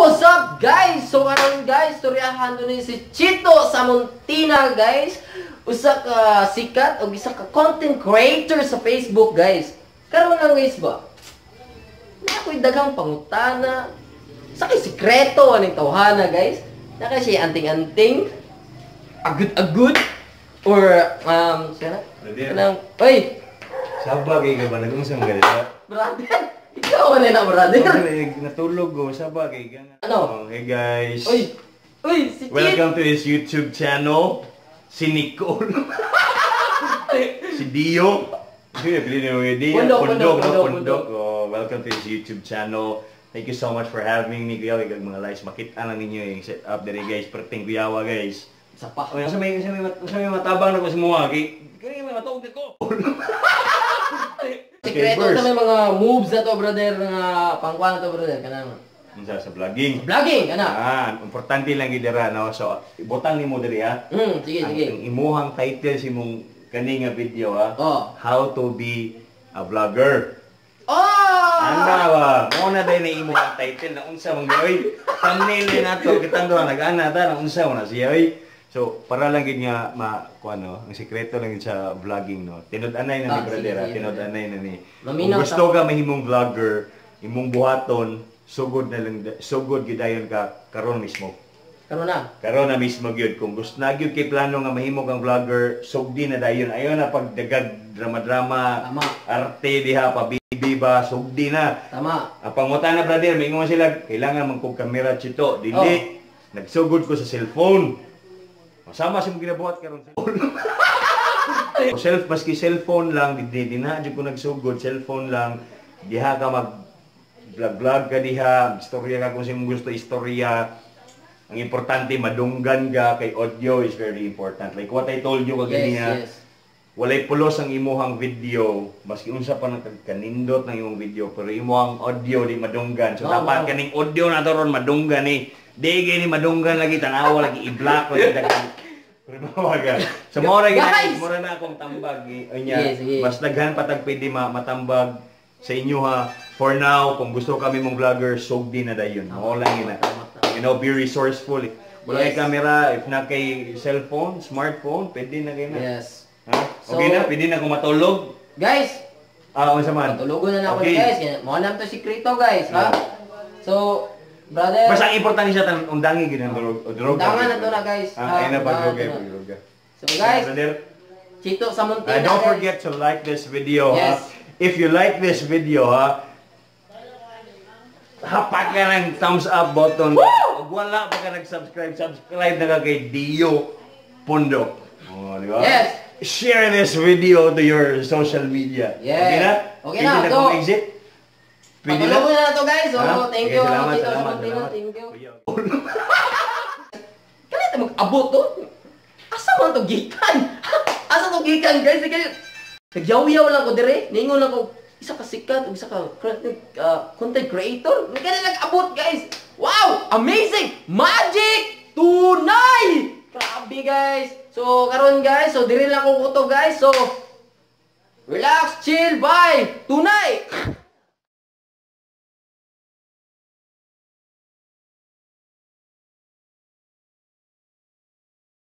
what's up guys? So karon guys, storyahan ni si Chito Samuntina guys. Usa ka sikat o isa ka content creator sa Facebook guys. Karon lang guys ba? Ako'y daghang pangutana. Sa kay sikreto aning tawhana guys. Na kay siya anting-anting. Agud-agud or sana? Kanang oy. Sabag kay ba nag-unsang ganito? Brother. Ikaw na brother. Natulog ko sabag kay ganang. Ano? Hey guys. Uy, si Chito. Welcome to his YouTube channel. Si Nicole. Si Dio. Pili mo yung Dio. Pundok. Oh, welcome to his YouTube channel. Thank you so much for having me. Kuya, wag mga likes. Makita lang ninyo yung setup dari guys. Perting kuyawa guys. Sapa. Sa may matabang na ko semua. Kaya may matawag ko. Sikreto na may mga moves na to brother. Nga pangkuhan na to brother. Kanang Sa vlogging. vlogging, ana. Importante lang gidira no. So, ibutang nimo diri ha. Sige. Ang imuhang title si mong kani nga video ha. Oh. How to be a vlogger. Oh! Ana ba? Mo na dai na imuhang title na unsa mong oy. Thumbnail ni nato kitang duha nag-ana ta na unsa mo na siya oy. So, para lang gid nga kuano, ang sikreto lang sa vlogging no. Tinud-anay na ni brother, tinud-anay na ni. Kung gusto ka mahimong vlogger, imong buhaton, sugod gid dayon ka karon mismo. Karon na mismo gyud. Kung gusto na gyud kay plano nga mahimo kang vlogger, sugdi na dayon. Ayo na pagdagag drama-drama, arte diha pa bibi ba, sugdi na. Tama. Ang pangutan na brother, maingon sila, kailangan man kog kamera Chito. Dili. Nagsugod ko sa cellphone. Masama sa mong ginabuhat karon sa maski cellphone lang, di na ko nagsugod, cellphone lang, diha ka mag vlog ka diha, istorya ka kung sino gusto istorya. Ang importante, madunggan ka kay audio is very important. Like what I told you kagania, walay pulos ang imuhang video, maski unsa pa nang kanindot ng imong video, pero imuhang audio di madunggan. So dapat kaning audio na to ron madunggan ni. Di gini madunggan lagi tanawa lagi i-block lagi dagan. Pero mawagan. So mo ra na akong tambag nya. Mas daghan patag pwede matambag sa inyo ha. For now, kung gusto kami mong vlogger, sugdi na dayon. Mao lang ina. You know, be resourceful. Wala kay camera, if na kay cellphone, smartphone, pwede na kayo na. Yes. Ha? Okay na, pwede na kung matulog. Guys, unsa man? matulogon na ako guys. Mo nam to sikreto guys, ha? So, brother, basta importante siya tan undangi gid ang droga. Undangan na to na guys. Ay na pag-droga. So guys, brother, Chito Samuntina. don't forget to like this video. Yes. If you like this video, hapak ka ng thumbs up button. Kung wala pa ka nag-subscribe, subscribe na ka kay Dio Pundok. Oh, di ba? Yes. Share this video to your social media. Yes. Okay na? Okay na. Pwede na kung exit? Pwede na? Patuloy na to guys. So, thank you. Salamat. Thank you. Kanita mag-abot to. Asa man to gikan? Asa to gikan guys? Nagyaw-yaw lang ko dire. Ningon lang ko isa ka sikat, isa ka content creator. Kaya nag-abot guys. Wow! Amazing! Magic! Tunay! Grabe guys. So karon guys, so diri lang ko to guys. So relax, chill, bye. Tunay.